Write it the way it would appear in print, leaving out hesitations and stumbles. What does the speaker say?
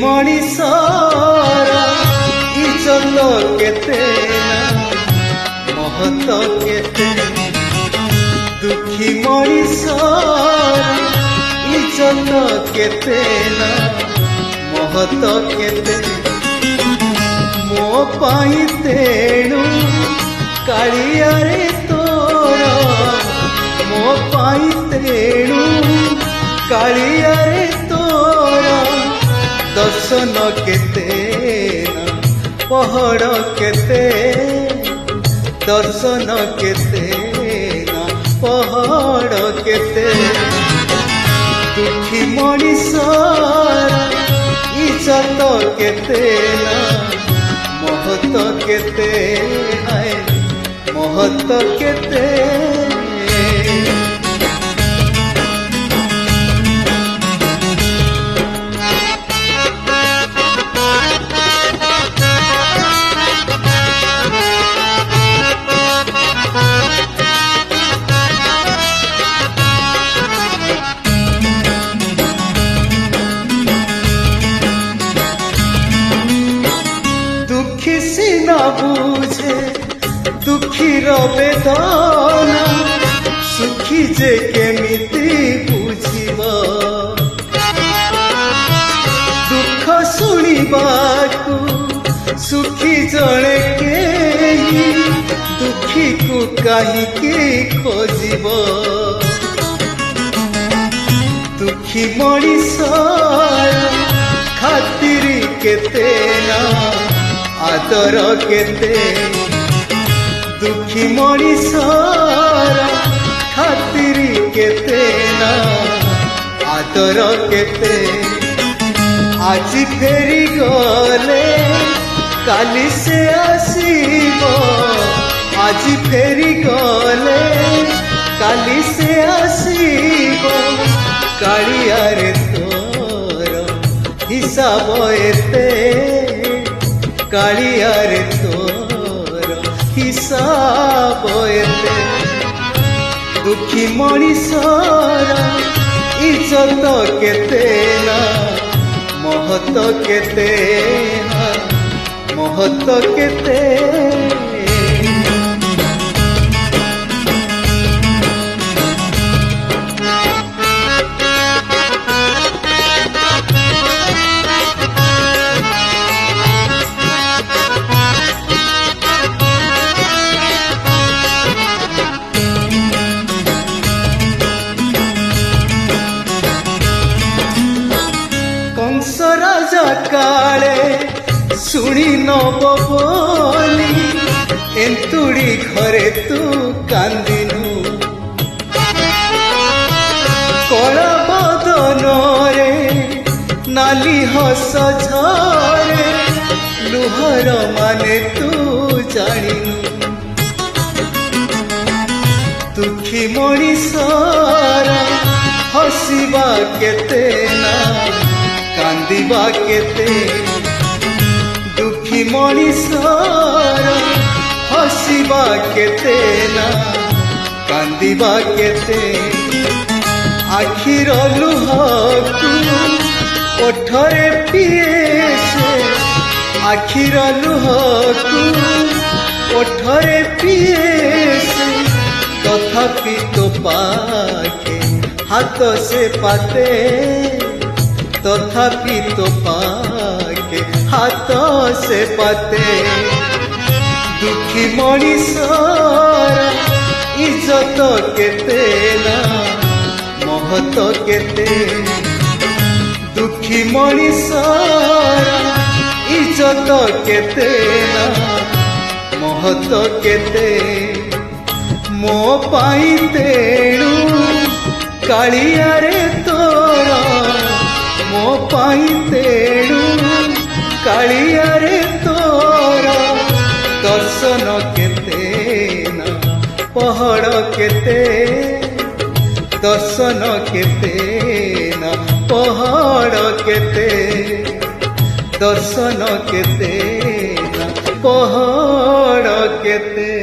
मଣିषर इज्जत केते ना महत केते दुखी मଣିषर इज्जत केते ना महत केते मो पाई तेणु कालिया रे तोर मो पाई तेणु कालिया रे तोर दर्शन केते ना पहड़ केते दर्शन केते ना पहड़ केते दुखी मଣିषर इज्जत केते ना महत केते आए महत केते दुखी सिना बुझे दुखी बेदना सुखी जे केमिति बुझिबा दुख शुणिबाकू सुखी जड़े केही दुखी को काहीकि खोजिबा दुखी मଣିषर खातिर केते ना आदर केते दुखी मଣିषर खातिर केते ना आदर केते आज फेरी गले काली से आसीबो आज फेरी गले काली से आसीबो कालिया रे तोर हिसाब एते कालिया रे तोर हिसाब एते दुखी मଣିषर इज्जत केते ना महत केते ना महत केते कंस राजा काले शुणी नब बोली एंतुड़ी घरे तू कांदिनु कला बदन रे नाली हस झरे लुहर माने तू जानिनु दुखी मଣିषर हसिबा केते ना कांदिबा केते दुखी मଣିषर हसिबा केते ना कांदिबा केते आखिर लुहकू ओठरे पिए से आखिर लुहकू ओठरे पिए से तथापि तो पाके हाथ से पाते तथापि तो पाके हाथ से पाते दुखी मଣିषर इज्जत केते ना महत केते दुखी मଣିषर इज्जत केते ना महत केते मो पाई तेणु कालिया रे तोर मो पाई तेणु कालिया रे तोर दर्शन केते ना पहड़ केते दर्शन केते ना पहड़ केते दर्शन केते ना पहड़ केते।